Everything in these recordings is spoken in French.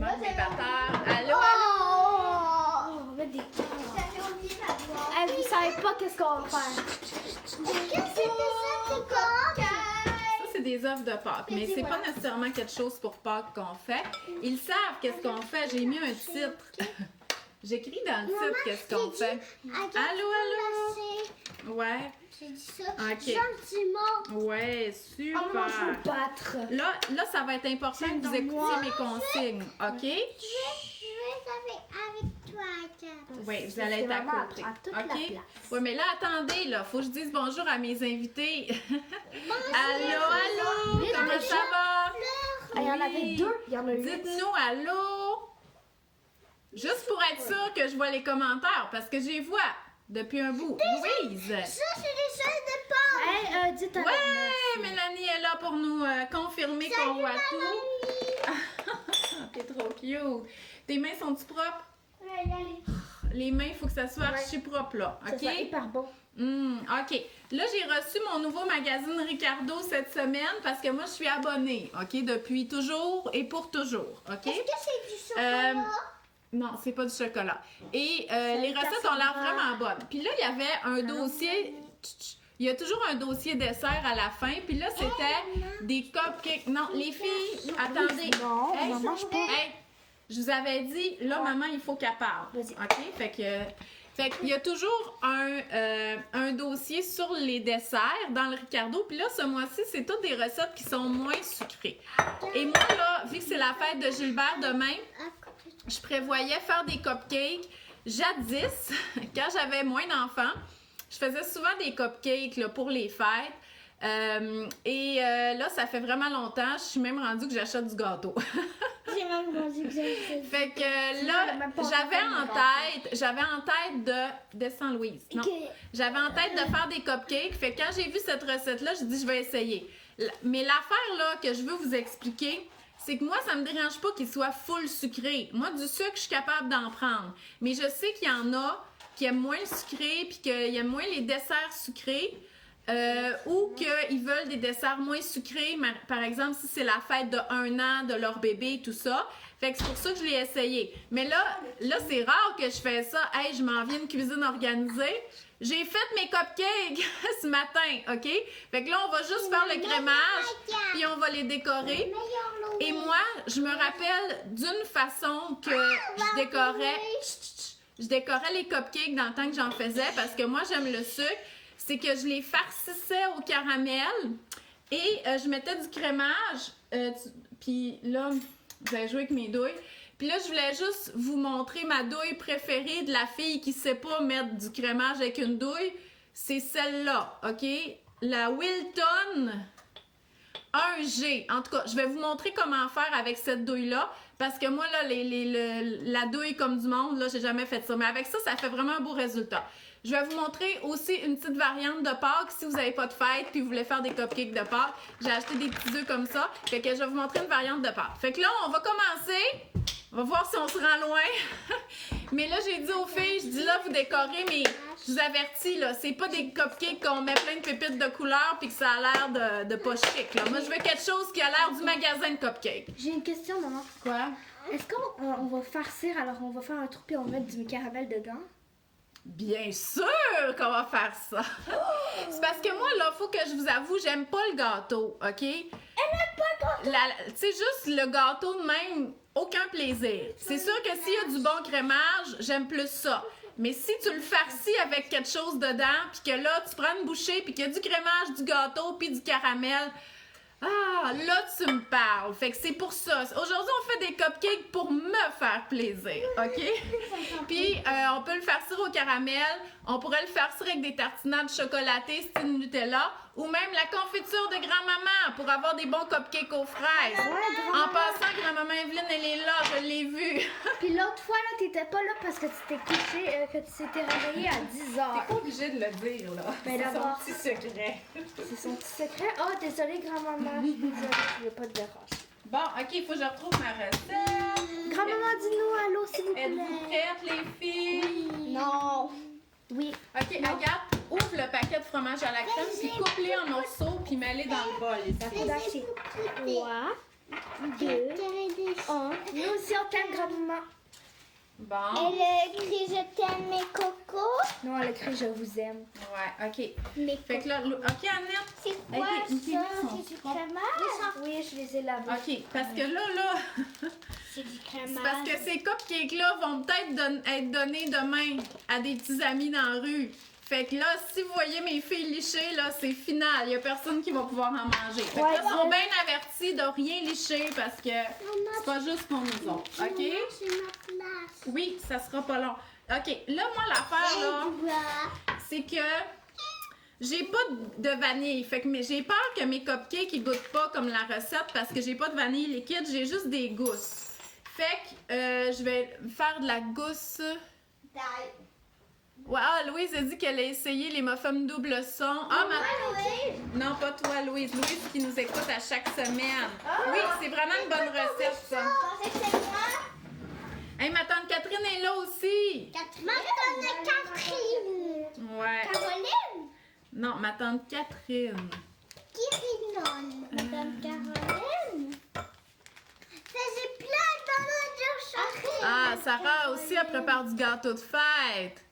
Manque mes batteurs. Allô, allô? Oh, on va mettre des J'avais oublié la boîte. Hey, vous savez pas qu'est-ce qu'on va faire. Qu'est-ce que c'était ça, c'est quoi? Ça, c'est des œufs de Pâques, mais c'est pas nécessairement quelque chose pour Pâques qu'on fait. Ils savent qu'est-ce qu'on fait. J'ai mis un titre. J'écris dans le titre qu'est-ce qu'on fait. Allô, allô? Ouais. J'ai dit ça OK. gentiment. Ouais, Oh, moi, je veux me super. battre. Là, ça va être important que vous écoutiez mes consignes, OK? Je vais avec toi, Kat. Oui, vous allez être à Maman côté. prend toute la OK? place. Oui, mais là, attendez, là, faut que je dise bonjour à mes invités. Allô, allô? Oui, Comment déjà? ça va? Il y en Oui. avait deux, il y en a eu. Dites-nous allô? Juste pour être sûr que je vois les commentaires, parce que je les vois depuis un bout. Louise! Ça, c'est des choses de Pâques. Hey, dites à Ouais, Mélanie est là pour nous confirmer qu'on voit tout. T'es trop cute. Tes mains sont-tu propres? Allez. Les mains, il faut que ça soit archi propre, là. Ça OK? sent hyper bon. OK. Là, j'ai reçu mon nouveau magazine Ricardo cette semaine parce que moi, je suis abonnée, OK? Depuis toujours et pour toujours, OK? Est-ce que c'est du chocolat? Non, c'est pas du chocolat. Et les recettes ont l'air vraiment bonnes. Puis là, il y avait un dossier... Il y a toujours un dossier dessert à la fin. Puis là, c'était des cupcakes. Non, les filles, attendez. Non, Hey, on en mange pas. hey, je vous avais dit, là, maman, il faut qu'elle parle. Vas-y. OK? Fait qu'il y a toujours un dossier sur les desserts dans le Ricardo. Puis là, ce mois-ci, c'est toutes des recettes qui sont moins sucrées. Et moi, là, vu que c'est la fête de Gilbert demain, je prévoyais faire des cupcakes. Jadis, quand j'avais moins d'enfants, je faisais souvent des cupcakes là, pour les fêtes. Là, ça fait vraiment longtemps. Je suis même rendue que j'achète du gâteau. J'ai même vendu que j'ai fait. Fait que là, j'avais en tête de... Descends, Louise. Non. J'avais en tête de faire des cupcakes. Fait que quand j'ai vu cette recette-là, j'ai dit, je vais essayer. Mais l'affaire, là, que je veux vous expliquer, c'est que moi, ça me dérange pas qu'il soit full sucré. Moi, du sucre, je suis capable d'en prendre. Mais je sais qu'il y en a qui aiment moins le sucré puis qu'ils aiment moins les desserts sucrés. Ou qu'ils veulent des desserts moins sucrés, par exemple si c'est la fête de 1 an de leur bébé, tout ça. Fait que c'est pour ça que je l'ai essayé. Mais là c'est rare que je fais ça. Hey, je m'en viens de cuisine organisée. J'ai fait mes cupcakes ce matin, OK? Fait que là, on va juste faire le crémage, puis on va les décorer. Et moi, je me rappelle d'une façon que je décorais les cupcakes dans le temps que j'en faisais, parce que moi, j'aime le sucre. C'est que je les farcissais au caramel et je mettais du crémage. Puis là, vous allez jouer avec mes douilles. Puis là, je voulais juste vous montrer ma douille préférée de la fille qui sait pas mettre du crémage avec une douille. C'est celle-là, OK? La Wilton 1G. En tout cas, je vais vous montrer comment faire avec cette douille-là. Parce que moi, là, la douille comme du monde, là, j'ai jamais fait ça. Mais avec ça, ça fait vraiment un beau résultat. Je vais vous montrer aussi une petite variante de Pâques si vous n'avez pas de fête puis vous voulez faire des cupcakes de Pâques. J'ai acheté des petits œufs comme ça. Fait que je vais vous montrer une variante de Pâques. Fait que là, on va commencer. On va voir si on se rend loin. Mais là, j'ai dit aux filles, je dis là, vous décorez, mais je vous avertis, là, c'est pas des cupcakes qu'on met plein de pépites de couleurs puis que ça a l'air de pas chic, là. Moi, je veux quelque chose qui a l'air du magasin de cupcakes. J'ai une question, maman. Quoi? Est-ce qu'on va farcir, alors on va faire un trou puis on va mettre du caramel dedans? Bien sûr qu'on va faire ça. C'est parce que moi, là, faut que je vous avoue, j'aime pas le gâteau, OK? Elle n'aime pas le gâteau! Tu sais, juste le gâteau de même, aucun plaisir. C'est sûr que s'il y a du bon crémage, j'aime plus ça. Mais si tu le farcis avec quelque chose dedans, puis que là, tu prends une bouchée, puis qu'il y a du crémage, du gâteau, puis du caramel... Ah, là, tu me parles. Fait que c'est pour ça. Aujourd'hui, on fait des cupcakes pour me faire plaisir, OK? Puis, on peut le farcir au caramel. On pourrait le farcir avec des tartinades chocolatées style Nutella ou même la confiture de grand-maman pour avoir des bons cupcakes aux fraises. En passant, grand-maman Evelyne, elle est là, je l'ai vue. Puis l'autre fois, là, t'étais pas là parce que tu t'es couché, que tu t'étais réveillée à 10 heures. T'es pas obligée de le dire, là. Mais C'est son d'abord- petit secret. C'est son petit secret. Oh, désolée, grand-maman. Je suis désolée, je veux pas te déranger. Bon, OK, il faut que je retrouve ma recette. Grand-maman, dis-nous allô, s'il vous Êtes-vous plaît. prêtes, les filles? Non. Oui. OK, Agathe, ouvre le paquet de fromage à la crème, puis coupe-les en morceaux, puis mets-les dans le bol. Ça faut d'acheter 3, 2, 1. Nous aussi, on t'aime, grand-maman. Bon. Elle a écrit je t'aime mes cocos. Non, elle a écrit je vous aime. Ouais, ok. Mes Fait que là, OK, Annette. C'est quoi Ok, ça? Mickey Mouse, on C'est du prend- crémage? Oui, je les ai lavés. OK, parce que là, C'est du c'est crémage. parce que ces cupcakes-là vont peut-être être donnés demain à des petits amis dans la rue. Fait que là, si vous voyez mes filles licher, là, c'est final. Il y a personne qui va pouvoir en manger. Fait que Ouais, là, ils sont bien. bien avertis de rien licher parce que c'est pas juste pour nous autres. OK? C'est ma place. Oui, ça sera pas long. OK, là, moi, l'affaire, là, c'est que j'ai pas de vanille. Fait que j'ai peur que mes cupcakes ils goûtent pas comme la recette parce que j'ai pas de vanille liquide, j'ai juste des gousses. Fait que je vais faire de la gousse. Ouais, ah, Louise a dit qu'elle a essayé les muffins double son. Ah, non, pas toi, Louise. Louise qui nous écoute à chaque semaine. Oui, c'est vraiment une bonne recette, ça. Pensez que c'est moi? Hey, ma tante Catherine est là aussi. Ma tante Catherine. Ouais. Caroline? Non, ma tante Catherine. Kirinon. Madame Caroline? Faisait plein de choses. Ah, Sarah aussi, elle prépare du gâteau de fête.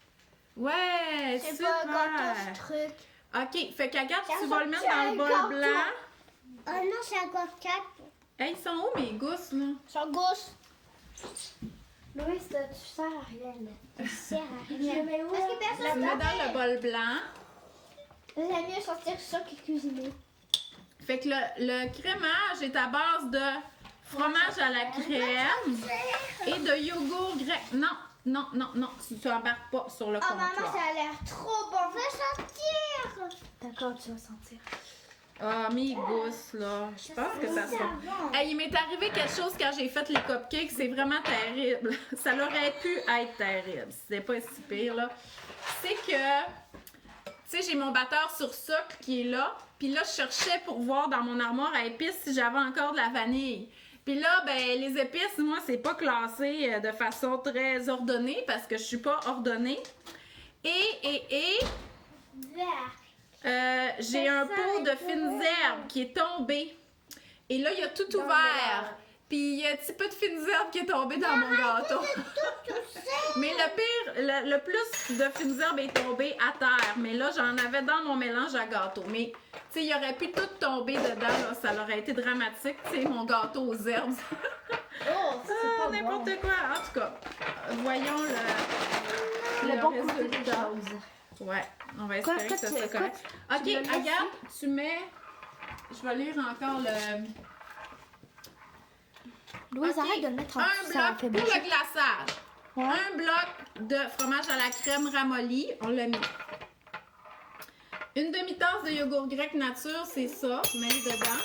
Ouais, C'est super. pas un gâteau, ce truc. OK, fait qu'Agathe, Ça tu vas le mettre ressemble dans à le un bol gâteau. blanc. Oh non, c'est un gâteau. Hey, ils sont où mes gousses, là? Sur gauche. Louise, tu sers à rien, là. Ça sert à Je le rien. mets où? Parce que Tu personne le mets dans le bol blanc. J'aime mieux sortir ça que cuisiner. Fait que le crémage est à base de fromage à la crème et de yogourt grec. Non, non, non, non, tu embarques pas sur le Oh maman, comptoir. ça a l'air trop bon. Fais sortir. D'accord, tu vas sentir. Ah, mes gousses, là. Je pense que ça sera. Hey, il m'est arrivé quelque chose quand j'ai fait les cupcakes. C'est vraiment terrible. Ça aurait pu être terrible. C'était pas si pire, là. C'est que, tu sais, j'ai mon batteur sur sucre qui est là. Puis là, je cherchais pour voir dans mon armoire à épices si j'avais encore de la vanille. Puis là, ben, les épices, moi, c'est pas classé de façon très ordonnée parce que je suis pas ordonnée. Et j'ai un pot de fines herbes qui est tombé. Et là, il y a tout ouvert. Puis il y a un petit peu de fines herbes qui est tombé dans mon gâteau. Mais le pire, le plus de fines herbes est tombé à terre. Mais là, j'en avais dans mon mélange à gâteau. Mais, tu sais, il aurait pu tout tomber dedans. Là. Ça aurait été dramatique. Tu sais, mon gâteau aux herbes. pas N'importe bon. quoi. En tout cas, voyons Le bon côté des résultat. choses. Ouais, on va Quoi, espérer que ça tu- soit quoi, correct. tu Ok, me laisses Agathe, tu mets. Je vais lire encore le. Louise, Ok, arrête de le mettre en un dessous, ça bloc fait pour bouger. le glaçage. Ouais. Un bloc de fromage à la crème ramolli. On l'a mis. Une demi-tasse de yogourt grec nature, c'est ça. Mets dedans.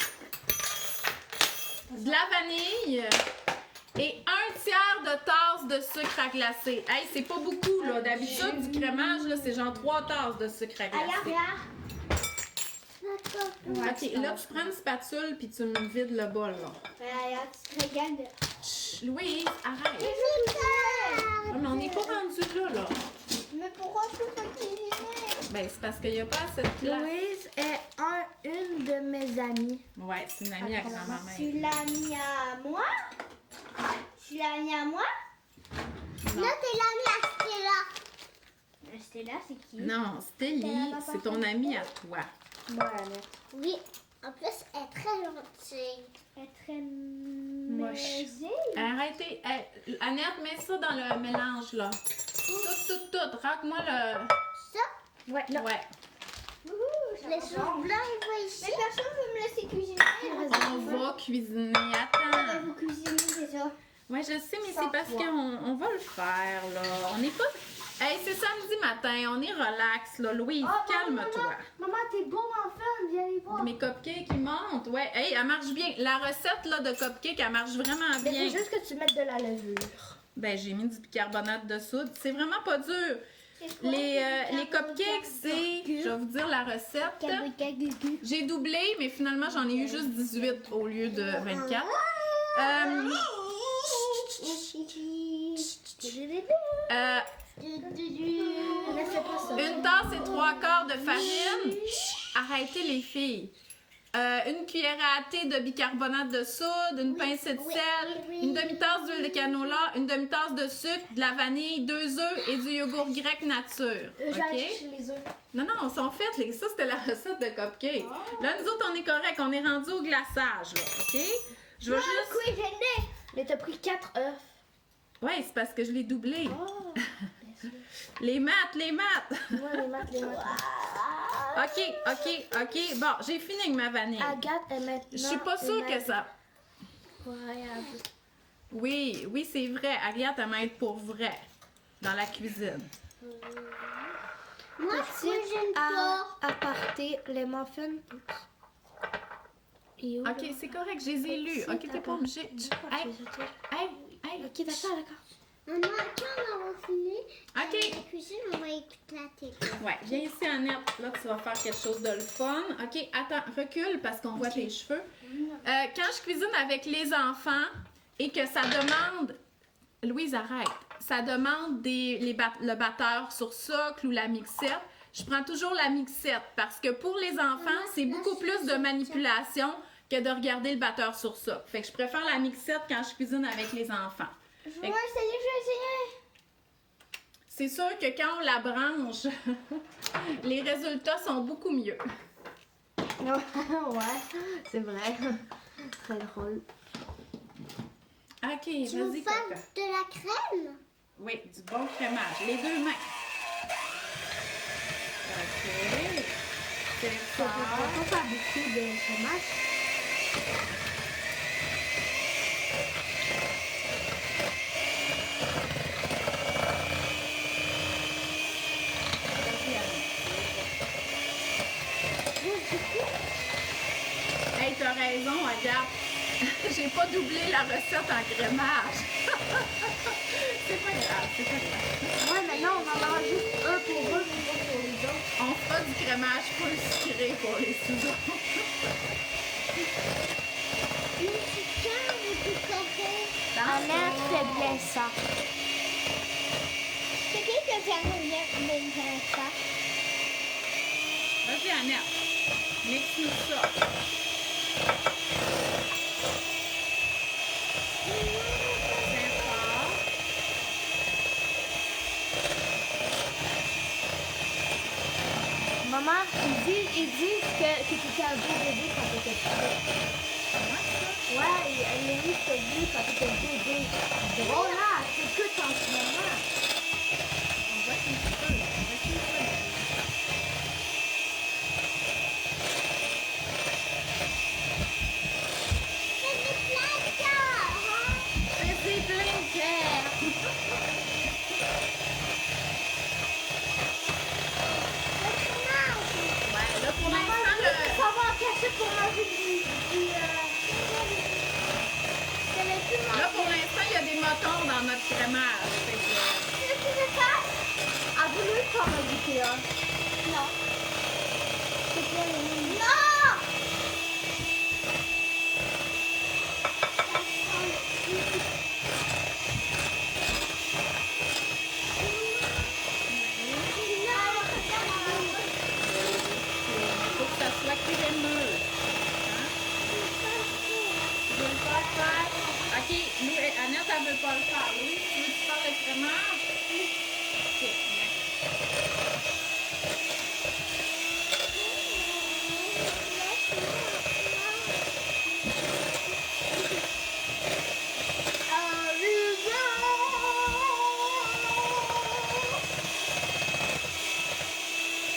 De la vanille. Et un tiers de tasse de sucre à glacer. Hey, c'est pas beaucoup, là. D'habitude, du crémage, là, c'est genre 3 tasses de sucre à glacer. Regarde. Ok, là, tu prends une spatule puis tu me vides le bol, là. Regarde, tu te regardes. Chut, Louise, arrête. Mais Ah, mais on n'est pas rendu là. pourquoi je peux pas cuisiner? Ben, c'est parce qu'il n'y a pas assez de place. Louise est une de mes amies. Ouais, c'est une amie à grand-maman. Tu l'as mis à moi? Tu l'as mis à moi? Non. Là, t'es l'as mis à Stella. Stella, c'est qui? Non, Stélie, c'est ton amie à toi. Voilà. Oui, en plus, elle est très gentille. Elle est très Moche. Arrêtez. Hey, Annette, mets ça dans le mélange, là. Tout. Raconte-moi le. Ça? Ouais, là. Ouais. Les choses blancs, ils vont ici. Mais personne veut me laisser cuisiner. On va cuisiner. Attends. Vous cuisinez déjà. Ouais, je sais, mais Sans c'est parce toi. qu'on va le faire, là. On n'est pas. Hey, c'est samedi matin, on est relax, là. Louise, calme-toi. Maman, t'es bon enfant, viens les voir. Mes cupcakes, ils montent. Ouais, hey, elle marche bien. La recette, là, de cupcake, elle marche vraiment Il bien. faut juste que tu mettes de la levure. Ben, j'ai mis du bicarbonate de soude. C'est vraiment pas dur. Les cupcakes, c'est. Je vais vous dire la recette. J'ai doublé, mais finalement, j'en ai eu juste 18 au lieu de 24. Ne fais pas ça. Une tasse et 3 quarts de farine. Arrêtez les filles. une cuillère à thé de bicarbonate de soude, une pincée de sel, une demi-tasse d'huile de canola, une demi-tasse de sucre, de la vanille, 2 œufs et du yogourt grec nature. J'ai OK? acheté les œufs. Non, ils sont faites. Ça, c'était la recette de cupcake. Là, nous autres, on est correct. On est rendu au glaçage, là. OK? Je vais juste... cuisiner. Mais t'as pris 4 œufs. Ouais, c'est parce que je l'ai doublé. Oh, Les maths, les maths! ouais, les maths. OK. Bon, j'ai fini avec ma vanille. Agathe est maintenant. Je suis pas sûre que ça... Incroyable. Oui, c'est vrai. Agathe, elle m'aide pour vrai dans la cuisine. Moi, je cuisine pas. Aparté, les muffins. Et où, OK, là? c'est correct, je les ai lus. OK, t'es pas obligé. Hey. Ok, d'accord, d'accord. Maman, quand on va finir OK. la cuisine, on va écouter la télé. Ouais, viens ici, Annette. Là, tu vas faire quelque chose de le fun. OK, attends, recule parce qu'on voit tes cheveux. Quand je cuisine avec les enfants et que ça demande... Louise, arrête. Ça demande le batteur sur socle ou la mixette. Je prends toujours la mixette parce que pour les enfants, c'est beaucoup plus de manipulation que de regarder le batteur sur socle. Fait que je préfère la mixette quand je cuisine avec les enfants. Je vais essayer. C'est sûr que quand on la branche, les résultats sont beaucoup mieux. Ouais, c'est vrai. Très drôle. OK, Tu veux vas-y, faire Coco. de la crème? Oui, du bon crémage. Les 2 mains. OK. C'est Ça fort. peut pas faire beaucoup de fromage. Hey, t'as raison, regarde. J'ai pas doublé la recette en crémage. C'est pas grave. Ouais, maintenant on va avoir juste un pour eux, mais pas pour les autres. On fera du crémage full sucré pour les sous-autres. Le chicken ou tout café? Annette fait bien ça. C'est qui que j'aime bien ça? Vas-y, Annette. Mixe-nous ça. Bien fort. Maman, ils disent que tu étais un beau bébé quand tu étais petit. Ouais, elle l'a mis sur lui quand tu étais bébé. Drôle, là, c'est que en ce moment. On voit un petit peu. C'est des plaques, hein? C'est plein de cœur. Ouais, là, pour l'instant, Ça va cacher pour manger là, pour l'instant, il y a des motons dans notre crémage. Fait que, Qu'est-ce que tu veux faire? A voulu faire un goûter, hein? Non. C'est bien, Non! faut que ça soit crémeux. Hein? Tu veux pas le faire? OK, nous, Annette, elle veut pas le faire. Oui, tu veux faire le crémage? OK, bien.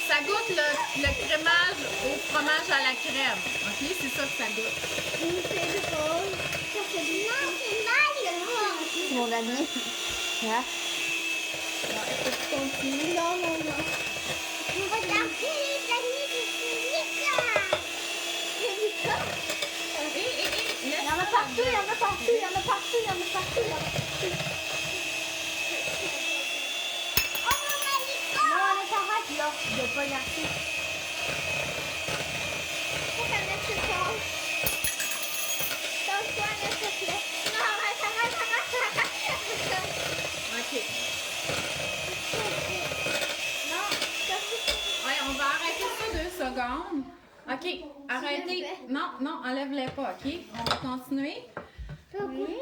Ça goûte le crémage au fromage à la crème. OK, c'est ça que ça goûte. C'est drôle. Ça fait non, c'est mal. Mon ami. Là. Est-ce que tu continues? Non. Regardez les amis du Nika. Il y en a partout, il y en a partout. Oh, maman, Nika. Non, on est arrête là, de pas y acheter. Faut qu'elle mette ce temps. Donne-toi, s'il te plaît. Non, arrête. OK. Non, Ouais, on va arrêter ça 2 secondes. OK, OK, arrêtez. Non, non, enlève-les pas, OK? On va continuer. Je peux goûter?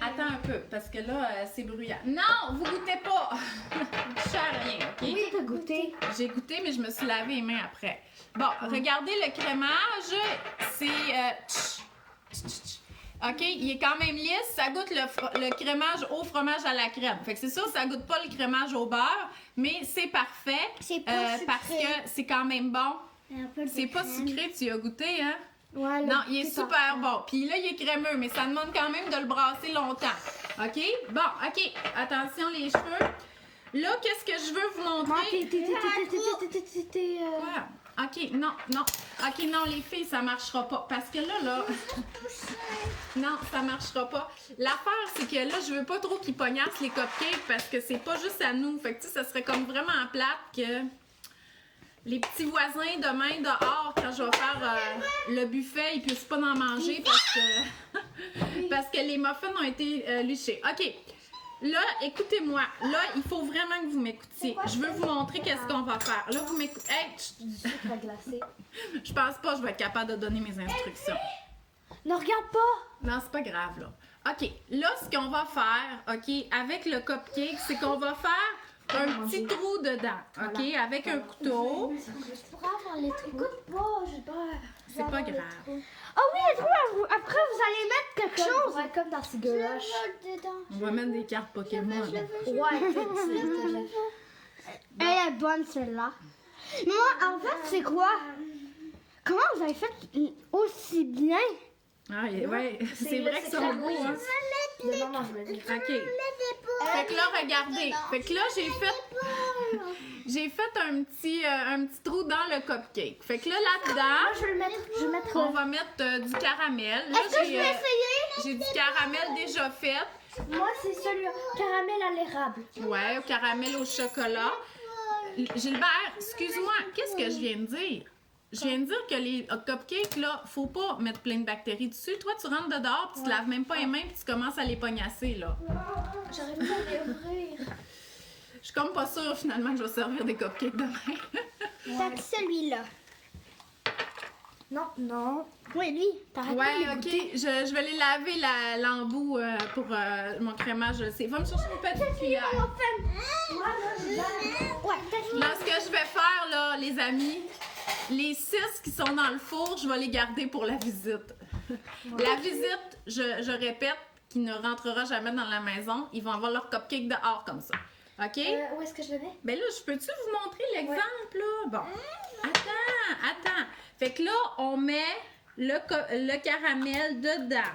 Attends un peu, parce que là, c'est bruyant. Non, vous goûtez pas! Je à rien, OK? Oui, t'as goûté. J'ai goûté, mais je me suis lavé les mains après. Bon, regardez le crémage. C'est... OK, il est quand même lisse. Ça goûte le crémage au fromage à la crème. Fait que c'est sûr, ça goûte pas le crémage au beurre, mais c'est parfait. C'est pas sucré. Parce que c'est quand même bon. Un peu de C'est pas crème. sucré, tu y as goûté, hein? Ouais, Non, il est super bon. Puis là, il est crémeux, mais ça demande quand même de le brasser longtemps. OK? Bon, OK. Attention, les cheveux. Là, qu'est-ce que je veux vous montrer? Quoi? OK, non, non. OK, non, les filles, ça marchera pas. Parce que là... Non, ça marchera pas. L'affaire, c'est que là, je veux pas trop qu'ils pognassent les cupcakes parce que c'est pas juste à nous. Fait que, tu sais, ça serait comme vraiment plate que les petits voisins demain dehors, quand je vais faire le buffet, ils puissent pas en manger parce que les muffins ont été lichés. OK. Là, écoutez-moi. Là, il faut vraiment que vous m'écoutiez. Je veux vous montrer qu'est-ce qu'on va faire. Là, vous m'écoutez. Hey, Du sucre glacé. je pense pas que je vais être capable de donner mes instructions. Ne regarde pas! Non, c'est pas grave, là. OK. Là, ce qu'on va faire, OK, avec le cupcake, c'est qu'on va faire un petit trou dedans, OK, avec un couteau. Je pourrais avoir les trous. Écoute pas, j'ai peur. C'est pas grave. Ah oui, les trous, après vous allez mettre quelque chose. Ouais, comme dans ces gulaches. On va mettre des cartes Pokémon. Ouais, elle est bonne celle-là. Moi, en fait, c'est quoi? Comment vous avez fait aussi bien? Ah, ouais, c'est vrai que c'est un beau, hein? Non, non, je veux dire. OK. Fait que là, regardez. Fait que là, j'ai fait un petit trou dans le cupcake. Fait que là, Moi, là-dedans, je vais le mettre. on va mettre du caramel. Là, Est-ce que je vais essayer? j'ai du caramel déjà fait. Moi, c'est celui caramel à l'érable. Ouais, au caramel au chocolat. Gilbert, excuse-moi, qu'est-ce que je viens de dire? Je viens de dire que les cupcakes, là, faut pas mettre plein de bactéries dessus. Toi, tu rentres dehors, puis tu te laves même pas les mains, puis tu commences à les pognasser, là. J'arrive pas à les ouvrir. Je suis comme pas sûre, finalement, que je vais servir des cupcakes demain. T'as que celui-là. Non, non. Oui, lui. T'arrêtes pas de Ouais, les OK. goûter. Je vais les laver l'embout pour mon crémage. Je sais. Va me chercher une petite cuillère. Ouais, t'as Là, ce que je vais faire, là, les amis, les 6 qui sont dans le four, je vais les garder pour la visite. La visite, je répète, qui ne rentrera jamais dans la maison, ils vont avoir leur cupcake dehors comme ça. OK? Où est-ce que je le mets? Ben là, je peux-tu vous montrer l'exemple, là? Bon. Attends. Fait que là, on met le caramel dedans.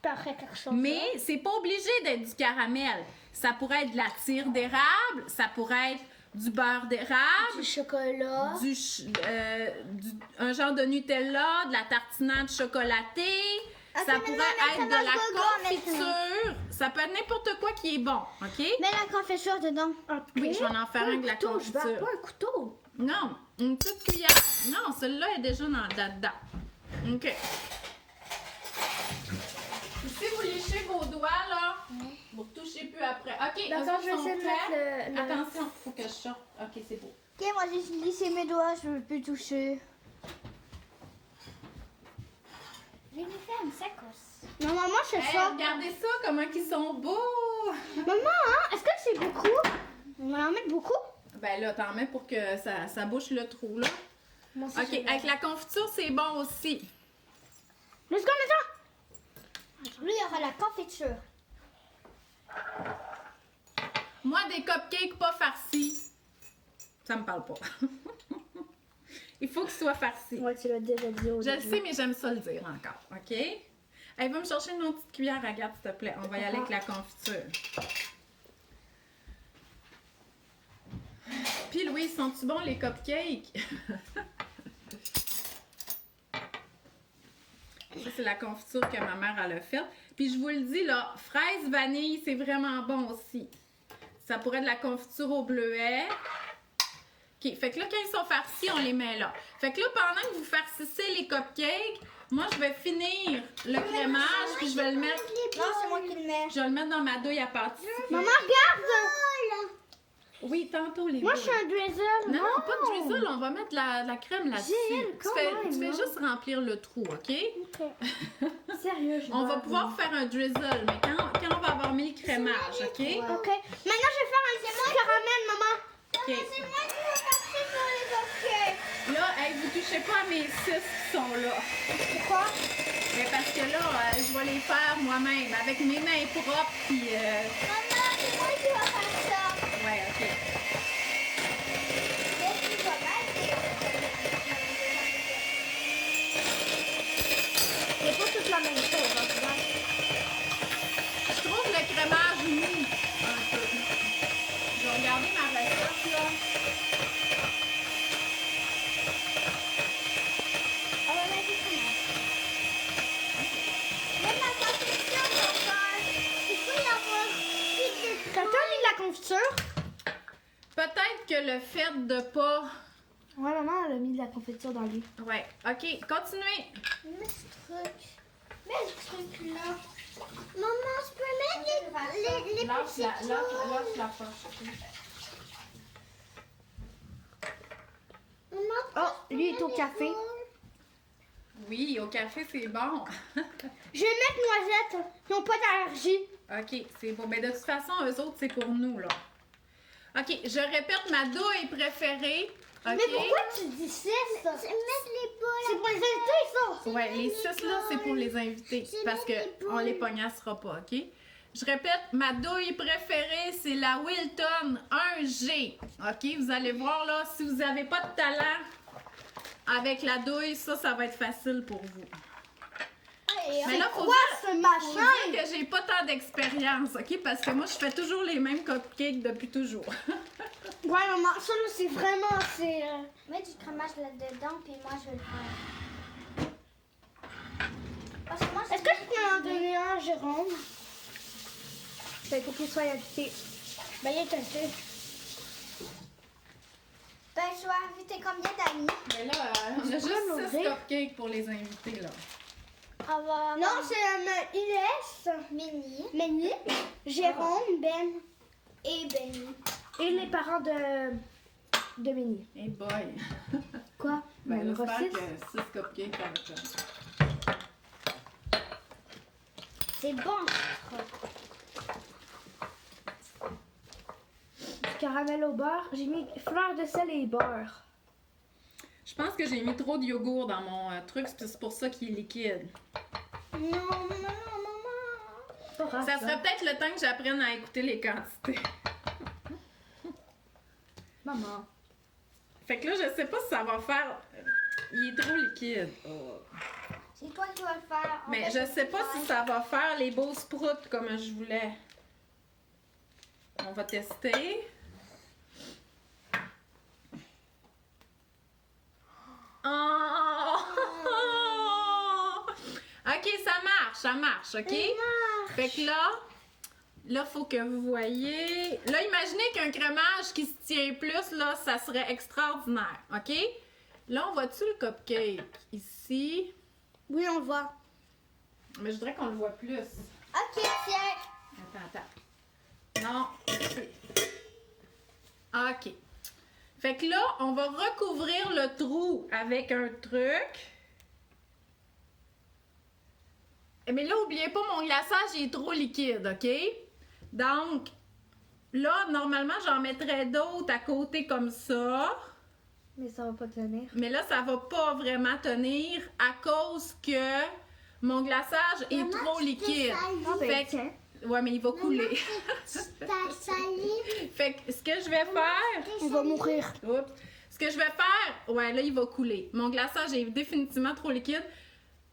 Parfait, quelque chose. Mais c'est pas obligé d'être du caramel. Ça pourrait être de la tire d'érable, ça pourrait être du beurre d'érable, Du chocolat. un genre de Nutella, de la tartinade chocolatée. Ok, Ça mais pourrait non, mais être ça de marche la pas, mais confiture. Ça peut être n'importe quoi qui est bon, OK? Mets la confiture dedans. Oui, je vais en faire un de la couteau, je confiture. barre pas un couteau. Non, une petite cuillère. Non, celle-là est déjà là-dedans. OK. Si vous léchez vos doigts, là, vous ne retouchez plus après. OK, D'accord, je vais est-ce qu'ils essayer de sont prêts? mettre le... Attention, faut que je sorte. OK, c'est beau. Ok, moi j'ai lissé mes doigts, je veux plus toucher. Je vais faire une sacoche. Non, maman, je fais Hey, ça. regardez ça, comment ils sont beaux! Maman, hein, est-ce que c'est beaucoup? On va en mettre beaucoup? Ben là, t'en mets pour que ça bouche le trou, là. Moi aussi, OK, je vais avec la confiture, c'est bon aussi. Let's go, maintenant! Lui, il y aura la confiture. Moi, des cupcakes pas farcis, ça me parle pas. Il faut qu'ils soient farcis. Ouais, tu l'as déjà dit au Je le début. sais, mais j'aime ça le dire encore, OK? Hey, va me chercher une autre petite cuillère à gâte, s'il te plaît. On va y aller avec la confiture. Puis, Louise, sont-tu bons, les cupcakes? Ça, c'est la confiture que ma mère, elle a faite. Puis, je vous le dis, là, fraise vanille, c'est vraiment bon aussi. Ça pourrait être de la confiture au bleuet. OK, fait que là, quand ils sont farcis, on les met là. Fait que là, pendant que vous farcissez les cupcakes, moi, je vais finir le crémage, puis je vais le mettre... Non, c'est moi qui le mets. Je vais le mettre dans ma douille à pâtisserie. Maman, regarde! Oui, tantôt les Moi, boules. je suis un drizzle. Non, non, pas de drizzle, on va mettre de la crème là-dessus. Gilles, Tu quand fais, même, tu fais non? juste remplir le trou, OK? Ok. Sérieux, je On va pouvoir faire un drizzle, mais quand on va avoir mis le crémage, OK? Ok. Maintenant, je vais faire un petit caramel, maman. OK. C'est moi qui vais faire sur les cupcakes. Là, hey, vous touchez pas à mes 6 qui sont là. Pourquoi? Mais parce que là, je vais les faire moi-même, avec mes mains propres, puis... Maman, c'est moi qui vais faire ça. Ouais, OK. Qu'est-ce que tu vas mettre? C'est pas toute la même chose, hein, tu vois. Je trouve le crémage mou un peu. Je vais regarder ma recette, là. On va mettre du fromage. Même la confiture, papa. Il faut y avoir plus de Quelqu'un lit de la confiture? Peut-être que le fait de pas... Ouais, maman, elle a mis de la confiture dans le lit. Ouais, OK, continuez. Mets ce truc. Mets ce truc là. Maman, je peux mettre les petites choses. la poche. Maman, Oh, lui est au café. Oui, au café, c'est bon. Je vais mettre noisettes. Ils n'ont pas d'allergie. OK, c'est bon. Mais de toute façon, eux autres, c'est pour nous, là. OK, je répète ma douille préférée. OK? Mais pourquoi tu dis 6? c'est mettre les boules. C'est pour les invités, ça. Ouais, les 6 là, c'est pour les invités. C'est Parce les qu'on les pognassera pas, OK? Je répète, ma douille préférée, c'est la Wilton 1G. OK? Vous allez voir, là, si vous n'avez pas de talent avec la douille, ça va être facile pour vous. Mais là, faut Quoi, dire, ce faut machin? dire que j'ai pas tant d'expérience, OK? Parce que moi, je fais toujours les mêmes cupcakes depuis toujours. Ouais, maman, ça, là, c'est vraiment... Mets du crémage là-dedans, puis moi, je vais le faire. Parce que moi, Est-ce que tu peux en donner un, Jérôme? Il faut qu'il soit invité. Ben, il est invité. Ben, je vais inviter combien d'amis? Mais là, on a juste peux 6 l'ouvrir? cupcakes pour les invités, là. Non, c'est Inès, Mini Ménie, Jérôme, Ben et Benny. et les parents de Ménie. Hey boy! Quoi? Ben, Il y en aura j'espère six. que 6 cupcakes avec ça. C'est bon. Du caramel au beurre. J'ai mis fleur de sel et beurre. Je pense que j'ai mis trop de yogourt dans mon truc, c'est pour ça qu'il est liquide. Non, maman. Pas grave, Ça serait peut-être le temps que j'apprenne à écouter les quantités. Maman. Fait que là, je sais pas si ça va faire... Il est trop liquide. Oh. C'est toi qui vas le faire. En Mais fait, je sais pas si ça va faire les beaux sprouts comme je voulais. On va tester. Oh! OK, ça marche, OK? Fait que là, faut que vous voyez. Là, imaginez qu'un crémage qui se tient plus, là, ça serait extraordinaire, OK? Là, on voit-tu le cupcake? Ici. Oui, on le voit. Mais je voudrais qu'on le voit plus. Ok, tiens. Attends. Non. ici. OK. Fait que là, on va recouvrir le trou avec un truc. Mais là, n'oubliez pas, mon glaçage il est trop liquide, OK? Donc, là, normalement, j'en mettrais d'autres à côté comme ça. Mais ça va pas tenir. Mais là, ça va pas vraiment tenir à cause que mon glaçage est trop liquide. Ah, ben, Fait que- tiens. Ouais, mais il va couler. T'as salé. Fait que ce que je vais faire... On va mourir. Oups. Ce que je vais faire... Ouais, là, il va couler. Mon glaçage est définitivement trop liquide.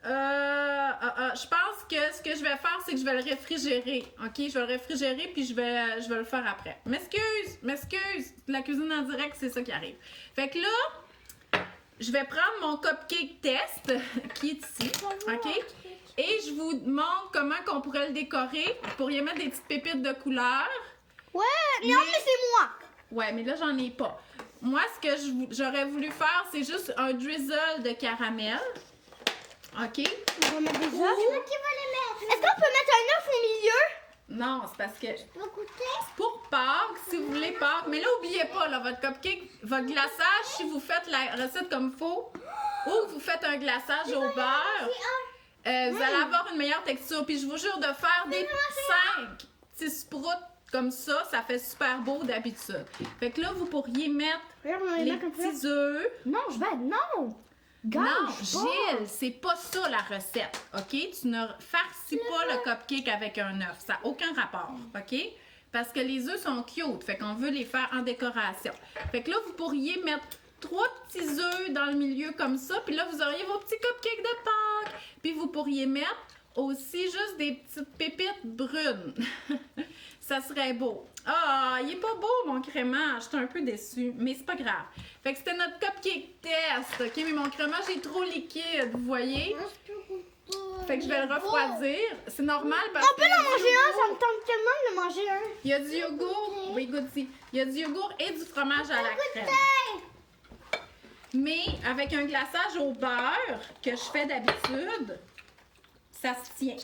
Je pense que ce que je vais faire, c'est que je vais le réfrigérer. OK? Je vais le réfrigérer, puis je vais le faire après. M'excuse. La cuisine en direct, c'est ça qui arrive. Fait que là, je vais prendre mon cupcake test, qui est ici. OK? Et je vous montre comment qu'on pourrait le décorer. Vous pourriez mettre des petites pépites de couleur. Ouais, non, mais c'est moi. Ouais, mais là, j'en ai pas. Moi, ce que j'aurais voulu faire, c'est juste un drizzle de caramel. OK? On va mettre des œufs. C'est moi qui vais les mettre. Est-ce qu'on peut mettre un œuf au milieu? Non, c'est parce que... Tu veux goûter? Pour Pâques, si vous voulez Pâques. Mais là, n'oubliez pas, là, votre cupcake, votre glaçage, si vous faites la recette comme il faut, ou vous faites un glaçage au beurre, vous allez avoir une meilleure texture. Puis je vous jure de faire des 5 petits sprouts comme ça fait super beau d'habitude. Fait que là, vous pourriez mettre les petits œufs. Non, je vais. Non! Non, Gâche pas. Gilles, c'est pas ça la recette, OK? Tu ne farcis pas le cupcake avec un œuf. Ça n'a aucun rapport, OK? Parce que les œufs sont cute, fait qu'on veut les faire en décoration. Fait que là, vous pourriez mettre 3 petits œufs dans le milieu comme ça, puis là, vous auriez vos petits cupcakes de Pâques. Puis vous pourriez mettre aussi juste des petites pépites brunes. Ça serait beau. Ah, il est pas beau mon crémage, j'étais un peu déçue, mais c'est pas grave. Fait que c'était notre cupcake test, OK? Mais mon crémage est trop liquide, vous voyez? Fait que je vais le refroidir. C'est normal parce que... On peut en manger un, ça me tente tellement de manger un. Il y a du yogourt, oui, goûte-y. Il y a du yogourt et du fromage à la crème. Mais avec un glaçage au beurre que je fais d'habitude, ça se tient.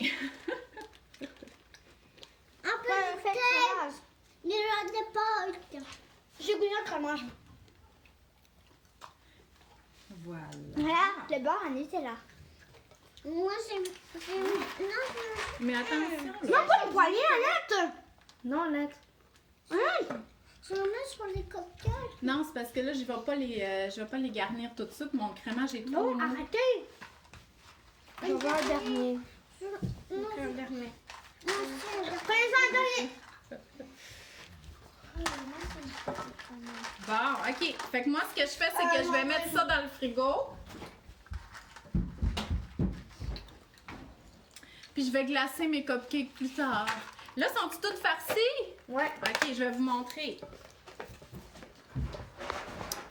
Un peu de fromage. Il y a de Pâques. J'ai goûté un fromage. Voilà. Voilà, le beurre en était là. Moi, c'est... Non, Mais attention. Non, pas le poignet, Annette! Non, Annette. je le mets sur les cupcakes. Non, c'est parce que là, je vais pas les garnir tout de suite. Mon crémage est trop Non, lourd. arrêtez! Je veux un dernier. Non, Un dernier. non, Prenez-en un dernier. Bon, OK. Fait que moi, ce que je fais, c'est que je vais mettre ça dans le frigo. Puis je vais glacer mes cupcakes plus tard. Là, sont-ils toutes farcies? Ouais. OK, je vais vous montrer.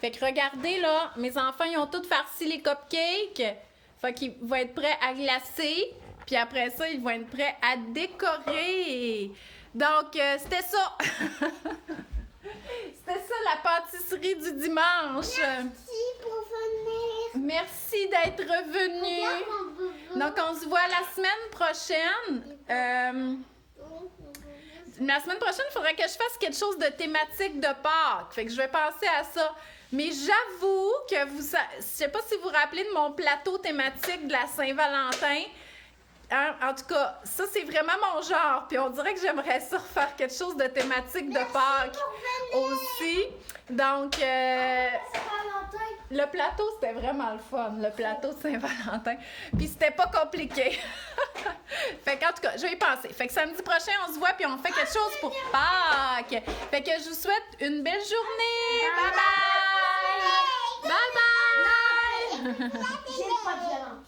Fait que regardez, là, mes enfants, ils ont toutes farci les cupcakes. Fait qu'ils vont être prêts à glacer. Puis après ça, ils vont être prêts à décorer. Donc, c'était ça. C'était ça, la pâtisserie du dimanche. merci pour venir. Merci d'être revenu. Donc, on se voit la semaine prochaine. La semaine prochaine, il faudrait que je fasse quelque chose de thématique de Pâques. Fait que je vais penser à ça. Mais j'avoue que je sais pas si vous vous rappelez de mon plateau thématique de la Saint-Valentin. Hein? En tout cas, ça, c'est vraiment mon genre. Puis on dirait que j'aimerais ça refaire quelque chose de thématique de Pâques aussi. Donc, le plateau, c'était vraiment le fun. Le plateau de Saint-Valentin. Puis c'était pas compliqué. Fait qu'en tout cas, je vais y penser. Fait que samedi prochain, on se voit puis on fait quelque chose pour Pâques. Fait que je vous souhaite une belle journée. Bye bye! Bye bye! J'ai pas de violence.